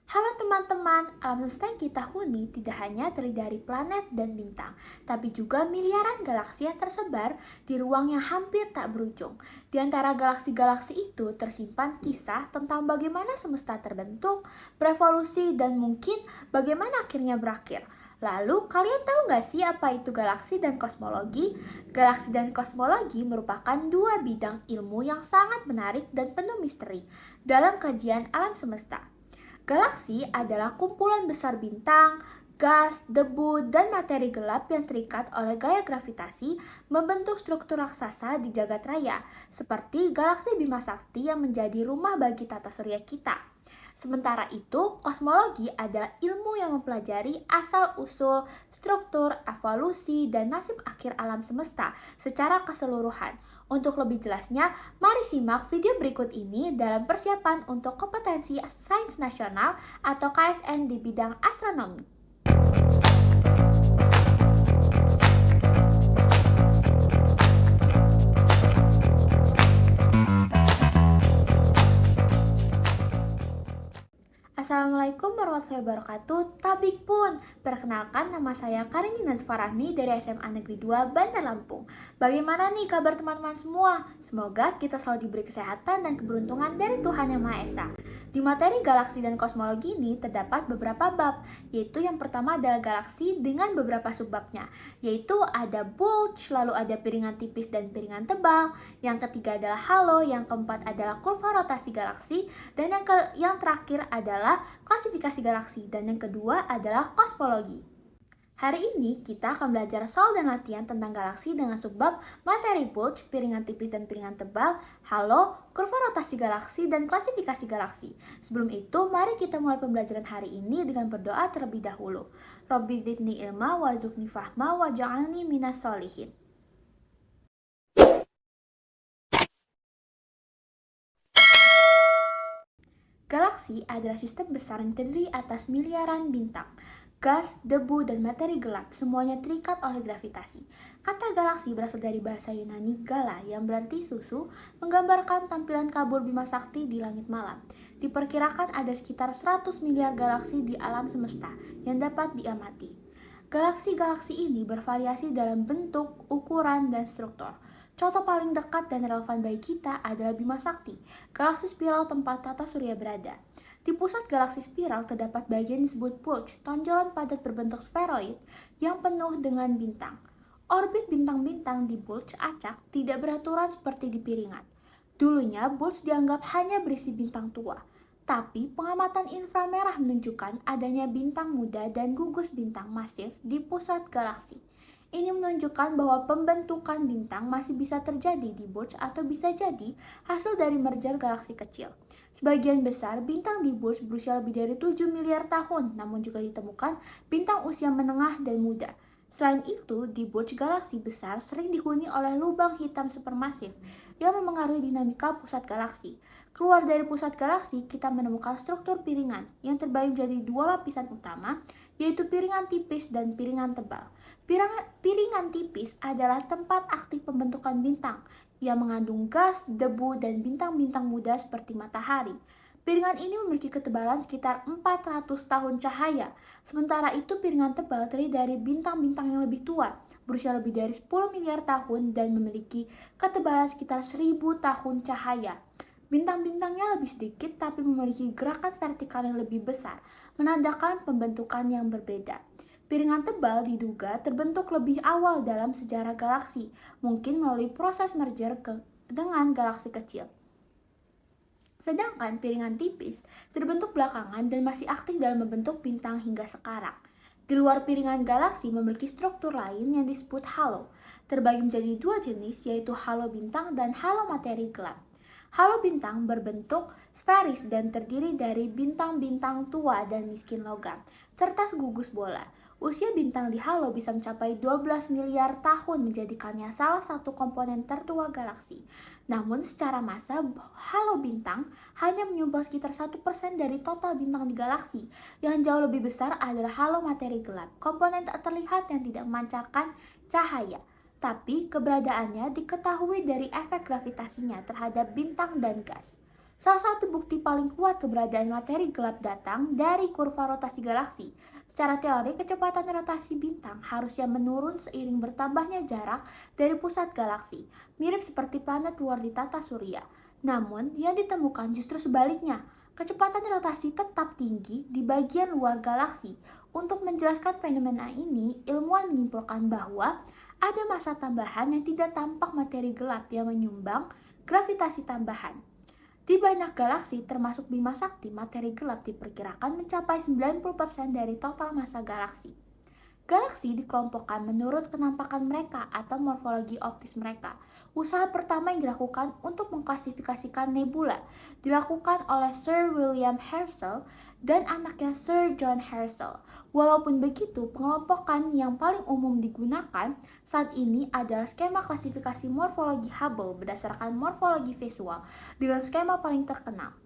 Halo teman-teman, alam semesta yang kita huni tidak hanya terdiri dari planet dan bintang, tapi juga miliaran galaksi yang tersebar di ruang yang hampir tak berujung. Di antara galaksi-galaksi itu tersimpan kisah tentang bagaimana semesta terbentuk, berevolusi, dan mungkin bagaimana akhirnya berakhir. Lalu, kalian tahu nggak sih apa itu galaksi dan kosmologi? Galaksi dan kosmologi merupakan dua bidang ilmu yang sangat menarik dan penuh misteri dalam kajian alam semesta. Galaksi adalah kumpulan besar bintang, gas, debu, dan materi gelap yang terikat oleh gaya gravitasi membentuk struktur raksasa di jagat raya, seperti galaksi Bima Sakti yang menjadi rumah bagi tata surya kita. Sementara itu, kosmologi adalah ilmu yang mempelajari asal-usul, struktur, evolusi, dan nasib akhir alam semesta secara keseluruhan. Untuk lebih jelasnya, mari simak video berikut ini dalam persiapan untuk kompetensi Sains Nasional atau KSN di bidang astronomi. Assalamualaikum warahmatullahi wabarakatuh. Tabik pun. Perkenalkan, nama saya Karini Nazfarahmi dari SMA Negeri 2 Bantar Lampung. Bagaimana nih kabar teman-teman semua? Semoga kita selalu diberi kesehatan dan keberuntungan dari Tuhan Yang Maha Esa. Di materi galaksi dan kosmologi ini terdapat beberapa bab, yaitu yang pertama adalah galaksi dengan beberapa subbabnya, yaitu ada bulge, lalu ada piringan tipis dan piringan tebal, yang ketiga adalah halo, yang keempat adalah kurva rotasi galaksi, dan yang terakhir adalah klasifikasi galaksi, dan yang kedua adalah kosmologi. Hari ini kita akan belajar soal dan latihan tentang galaksi dengan subbab materi bulge, piringan tipis dan piringan tebal, halo, kurva rotasi galaksi, dan klasifikasi galaksi. Sebelum itu, mari kita mulai pembelajaran hari ini dengan berdoa terlebih dahulu. Robbi zidni ilma warzuqni fahma waj'alni minas solihin. Galaksi adalah sistem besar yang terdiri atas miliaran bintang. Gas, debu, dan materi gelap semuanya terikat oleh gravitasi. Kata galaksi berasal dari bahasa Yunani gala yang berarti susu, menggambarkan tampilan kabur Bima Sakti di langit malam. Diperkirakan ada sekitar 100 miliar galaksi di alam semesta yang dapat diamati. Galaksi-galaksi ini bervariasi dalam bentuk, ukuran, dan struktur. Contoh paling dekat dan relevan bagi kita adalah Bima Sakti, galaksi spiral tempat tata surya berada. Di pusat galaksi spiral terdapat bagian disebut bulge, tonjolan padat berbentuk spheroid yang penuh dengan bintang. Orbit bintang-bintang di bulge acak tidak beraturan seperti di piringan. Dulunya bulge dianggap hanya berisi bintang tua, tapi pengamatan inframerah menunjukkan adanya bintang muda dan gugus bintang masif di pusat galaksi. Ini menunjukkan bahwa pembentukan bintang masih bisa terjadi di bulge atau bisa jadi hasil dari merger galaksi kecil. Sebagian besar bintang di bulge berusia lebih dari 7 miliar tahun, namun juga ditemukan bintang usia menengah dan muda. Selain itu, di bulge galaksi besar sering dihuni oleh lubang hitam supermasif yang memengaruhi dinamika pusat galaksi. Keluar dari pusat galaksi, kita menemukan struktur piringan yang terbagi menjadi dua lapisan utama, yaitu piringan tipis dan piringan tebal. Piringan tipis adalah tempat aktif pembentukan bintang yang mengandung gas, debu, dan bintang-bintang muda seperti matahari. Piringan ini memiliki ketebalan sekitar 400 tahun cahaya. Sementara itu piringan tebal terdiri dari bintang-bintang yang lebih tua, berusia lebih dari 10 miliar tahun dan memiliki ketebalan sekitar 1000 tahun cahaya. Bintang-bintangnya lebih sedikit tapi memiliki gerakan vertikal yang lebih besar, menandakan pembentukan yang berbeda. Piringan tebal diduga terbentuk lebih awal dalam sejarah galaksi, mungkin melalui proses merger dengan galaksi kecil. Sedangkan piringan tipis terbentuk belakangan dan masih aktif dalam membentuk bintang hingga sekarang. Di luar piringan galaksi memiliki struktur lain yang disebut halo, terbagi menjadi dua jenis yaitu halo bintang dan halo materi gelap. Halo bintang berbentuk sferis dan terdiri dari bintang-bintang tua dan miskin logam, serta gugus bola. Usia bintang di halo bisa mencapai 12 miliar tahun menjadikannya salah satu komponen tertua galaksi. Namun secara massa, halo bintang hanya menyumbang sekitar 1% dari total bintang di galaksi. Yang jauh lebih besar adalah halo materi gelap, komponen tak terlihat yang tidak memancarkan cahaya. Tapi keberadaannya diketahui dari efek gravitasinya terhadap bintang dan gas. Salah satu bukti paling kuat keberadaan materi gelap datang dari kurva rotasi galaksi. Secara teori, kecepatan rotasi bintang harusnya menurun seiring bertambahnya jarak dari pusat galaksi, mirip seperti planet luar di tata surya. Namun, yang ditemukan justru sebaliknya. Kecepatan rotasi tetap tinggi di bagian luar galaksi. Untuk menjelaskan fenomena ini, ilmuwan menyimpulkan bahwa ada massa tambahan yang tidak tampak materi gelap yang menyumbang gravitasi tambahan. Di banyak galaksi, termasuk Bima Sakti, materi gelap diperkirakan mencapai 90% dari total massa galaksi. Galaksi dikelompokkan menurut kenampakan mereka atau morfologi optis mereka. Usaha pertama yang dilakukan untuk mengklasifikasikan nebula dilakukan oleh Sir William Herschel dan anaknya Sir John Herschel. Walaupun begitu, pengelompokan yang paling umum digunakan saat ini adalah skema klasifikasi morfologi Hubble berdasarkan morfologi visual dengan skema paling terkenal.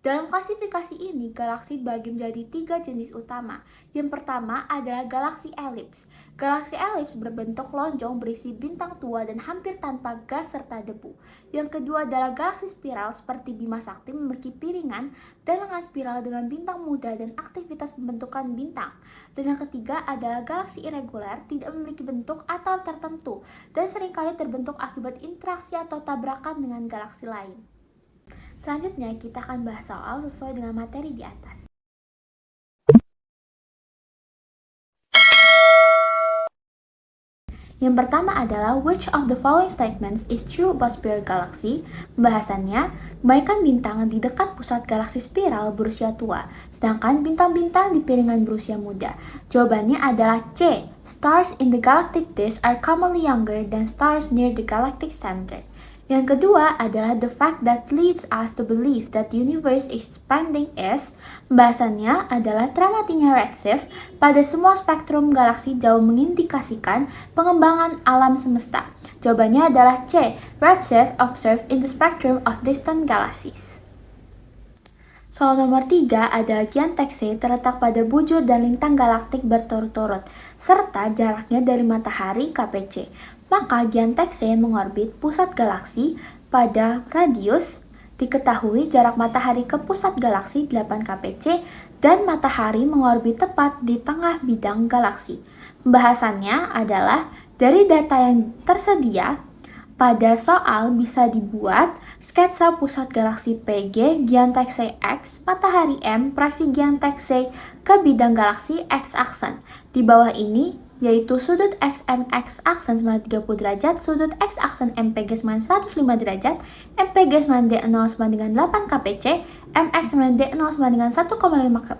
Dalam klasifikasi ini, galaksi dibagi menjadi 3 jenis utama. Yang pertama adalah galaksi elips. Galaksi elips berbentuk lonjong berisi bintang tua dan hampir tanpa gas serta debu. Yang kedua adalah galaksi spiral seperti Bima Sakti memiliki piringan dan lengan spiral dengan bintang muda dan aktivitas pembentukan bintang. Dan yang ketiga adalah galaksi irregular, tidak memiliki bentuk atau tertentu dan seringkali terbentuk akibat interaksi atau tabrakan dengan galaksi lain. Selanjutnya, kita akan bahas soal sesuai dengan materi di atas. Yang pertama adalah which of the following statements is true about spiral galaxy? Pembahasannya, kebanyakan bintang di dekat pusat galaksi spiral berusia tua, sedangkan bintang-bintang di piringan berusia muda. Jawabannya adalah C. Stars in the galactic disk are commonly younger than stars near the galactic center. Yang kedua adalah the fact that leads us to believe that the universe is expanding is. Pembahasannya adalah teramatinya redshift pada semua spektrum galaksi jauh mengindikasikan pengembangan alam semesta. Jawabannya adalah C. Redshift observed in the spectrum of distant galaxies. Soal nomor 3 adalah Giantexe terletak pada bujur dan lintang galaktik berturut-turut, serta jaraknya dari matahari KPC. Maka Giantexe mengorbit pusat galaksi pada radius diketahui jarak matahari ke pusat galaksi 8 kpc dan matahari mengorbit tepat di tengah bidang galaksi. Pembahasannya adalah dari data yang tersedia pada soal bisa dibuat sketsa pusat galaksi PG, Giantexe X, matahari M, proyeksi Giantexe ke bidang galaksi X aksen. Di bawah ini yaitu sudut XMX aksen 30 derajat, sudut X aksen MPG 105 derajat, MPG D0 sama dengan 8 kpc, MX D0 sama dengan 1,5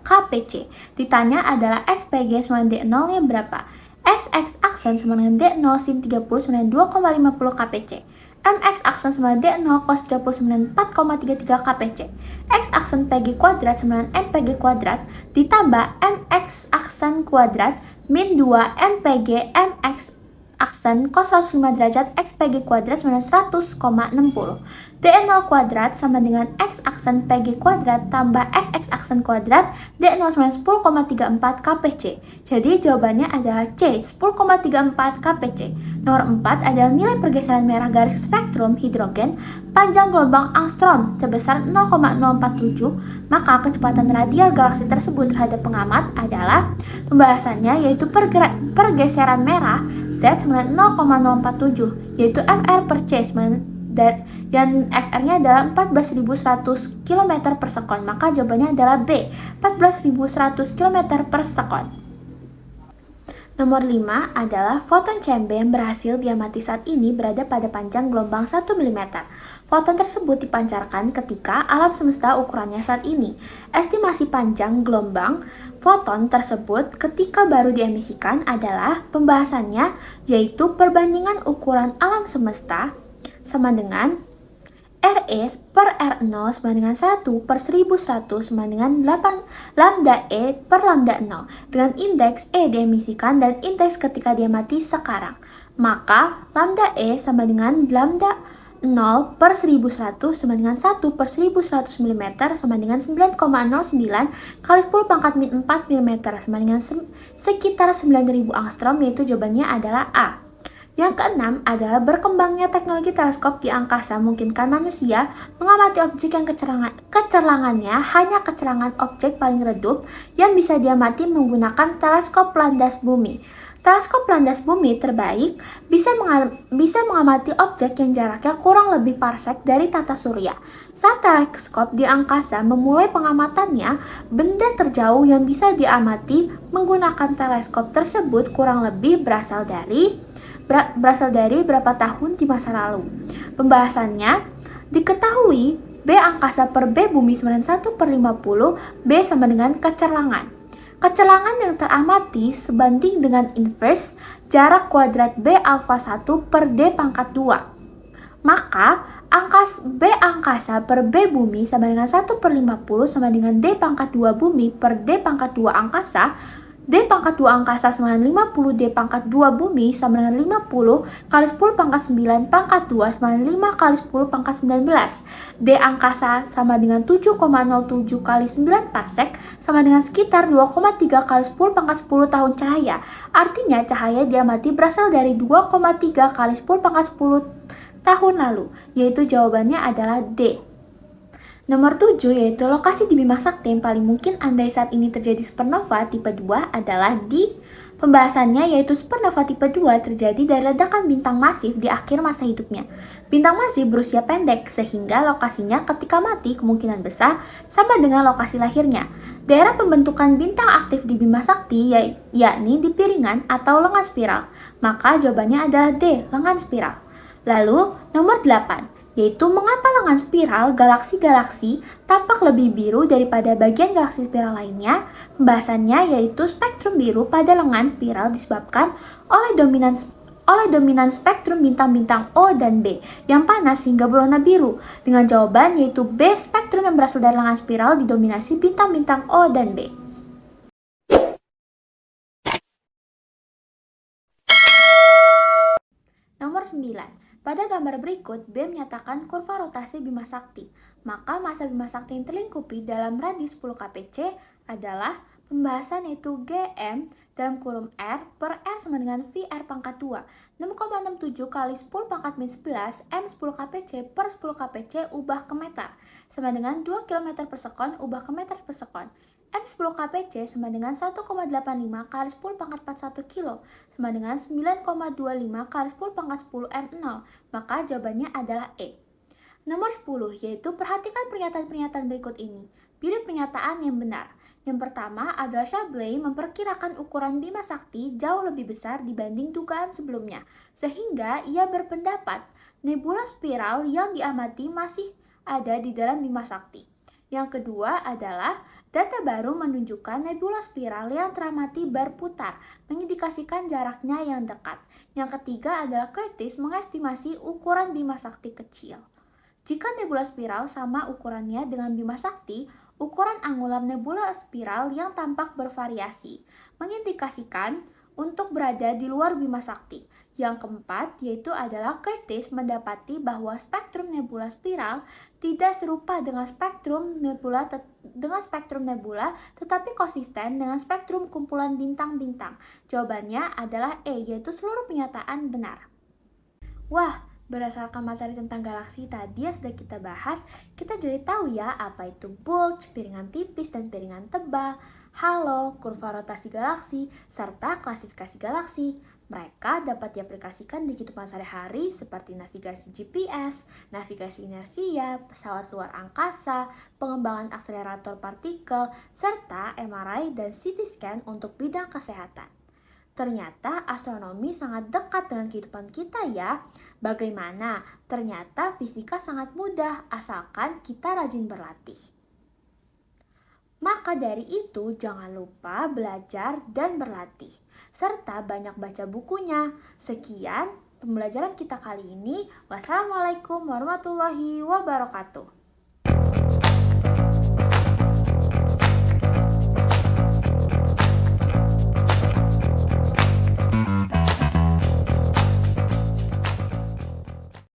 kpc. Ditanya adalah XPG D0 yang berapa? XX aksen sama dengan D0 sin 30 sama dengan 2,50 kpc. MX aksen sama D0 cos 30 4,33 kpc. X aksen PG kuadrat sama dengan MPG kuadrat ditambah MX aksen kuadrat min 2 MPG MX aksen cos 105 derajat XPG kuadrat sama dengan 100,60. D0 kuadrat sama dengan X aksen PG kuadrat tambah XX aksen kuadrat D0 sama dengan 10,34 kpc. Jadi jawabannya adalah C, 10,34 kpc. Nomor 4 adalah nilai pergeseran merah garis spektrum hidrogen panjang gelombang angstrom sebesar 0,047, maka kecepatan radial galaksi tersebut terhadap pengamat adalah pembahasannya yaitu pergeseran merah Z sama dengan 0,047 yaitu Fr per C dan Fr-nya adalah 14.100 km per sekon, maka jawabannya adalah B, 14.100 km per sekon. Nomor 5 adalah foton CMB yang berhasil diamati saat ini berada pada panjang gelombang 1 mm. Foton tersebut dipancarkan ketika alam semesta ukurannya saat ini. Estimasi panjang gelombang foton tersebut ketika baru diemisikan adalah pembahasannya yaitu perbandingan ukuran alam semesta sama dengan RE per R0 sama dengan 1 per 1100 sama dengan 8 lambda E per lambda 0 dengan indeks E diemisikan dan indeks ketika diamati sekarang. Maka lambda E sama dengan lambda 0 per 1100 sama dengan 1 per 1100 mm sama dengan 9,09 kali 10 pangkat min 4 mm sama dengan sekitar 9000 angstrom, yaitu jawabannya adalah A. Yang keenam adalah berkembangnya teknologi teleskop di angkasa memungkinkan manusia mengamati objek yang kecerlangannya hanya kecerlangan objek paling redup yang bisa diamati menggunakan teleskop landas bumi. Teleskop landas bumi terbaik bisa mengamati objek yang jaraknya kurang lebih parsek dari tata surya. Saat teleskop di angkasa memulai pengamatannya, benda terjauh yang bisa diamati menggunakan teleskop tersebut kurang lebih berasal dari berapa tahun di masa lalu. Pembahasannya diketahui B angkasa per B bumi 91/50, B sama dengan kecerlangan. Kecerlangan yang teramati sebanding dengan inverse jarak kuadrat B alfa 1 per D pangkat 2. Maka B angkasa per B bumi sama dengan 1/50 sama dengan D pangkat 2 bumi per D pangkat 2 angkasa. D pangkat 2 angkasa sama dengan 50, D pangkat 2 bumi sama dengan 50 kali 10 pangkat 9 pangkat 2 sama dengan 5 kali 10 pangkat 19. D angkasa sama dengan 7,07 kali 9 parsec sama dengan sekitar 2,3 kali 10 pangkat 10 tahun cahaya. Artinya cahaya diamati berasal dari 2,3 kali 10 pangkat 10 tahun lalu, yaitu jawabannya adalah D. Nomor 7 yaitu lokasi di Bima Sakti yang paling mungkin andai saat ini terjadi supernova tipe 2 adalah di pembahasannya yaitu supernova tipe 2 terjadi dari ledakan bintang masif di akhir masa hidupnya. Bintang masif berusia pendek sehingga lokasinya ketika mati kemungkinan besar sama dengan lokasi lahirnya. Daerah pembentukan bintang aktif di Bima Sakti yakni di piringan atau lengan spiral. Maka jawabannya adalah D, lengan spiral. Lalu nomor 8 yaitu mengapa lengan spiral galaksi-galaksi tampak lebih biru daripada bagian galaksi spiral lainnya. Pembahasannya yaitu spektrum biru pada lengan spiral disebabkan oleh dominan spektrum bintang-bintang O dan B yang panas hingga berwarna biru. Dengan jawaban yaitu B, spektrum yang berasal dari lengan spiral didominasi bintang-bintang O dan B. Nomor 9. Pada gambar berikut, B menyatakan kurva rotasi Bima Sakti. Maka massa Bima Sakti yang terlingkupi dalam radius 10 kpc adalah pembahasan yaitu Gm dalam kurung R per R sama dengan VR pangkat 2. 6,67 kali 10 pangkat min 11 M 10 kpc per 10 kpc ubah ke meter sama dengan 2 km per sekon ubah ke meter per sekon. M 10 kpc sama dengan 1,85 kali 10 pangkat 41 kilo sama dengan 9,25 kali 10 pangkat 10 M0. Maka jawabannya adalah E. Nomor 10 yaitu perhatikan pernyataan-pernyataan berikut ini. Pilih pernyataan yang benar. Yang pertama adalah Shapley memperkirakan ukuran Bima Sakti jauh lebih besar dibanding dugaan sebelumnya, sehingga ia berpendapat nebula spiral yang diamati masih ada di dalam Bima Sakti. Yang kedua adalah data baru menunjukkan nebula spiral yang teramati berputar, mengindikasikan jaraknya yang dekat. Yang ketiga adalah Curtis mengestimasi ukuran Bima Sakti kecil. Jika nebula spiral sama ukurannya dengan Bima Sakti, ukuran angular nebula spiral yang tampak bervariasi, mengindikasikan untuk berada di luar Bima Sakti. Yang keempat yaitu adalah Curtis mendapati bahwa spektrum nebula spiral tidak serupa dengan spektrum nebula tetapi konsisten dengan spektrum kumpulan bintang-bintang. Jawabannya adalah E, yaitu seluruh pernyataan benar. Wah, berdasarkan materi tentang galaksi tadi yang sudah kita bahas, kita jadi tahu ya apa itu bulge, piringan tipis dan piringan tebal, halo, kurva rotasi galaksi, serta klasifikasi galaksi. Mereka dapat diaplikasikan di kehidupan sehari-hari seperti navigasi GPS, navigasi inersia, pesawat luar angkasa, pengembangan akselerator partikel, serta MRI dan CT scan untuk bidang kesehatan. Ternyata astronomi sangat dekat dengan kehidupan kita ya. Bagaimana? Ternyata fisika sangat mudah asalkan kita rajin berlatih. Maka dari itu jangan lupa belajar dan berlatih, serta banyak baca bukunya. Sekian pembelajaran kita kali ini. Wassalamualaikum warahmatullahi wabarakatuh.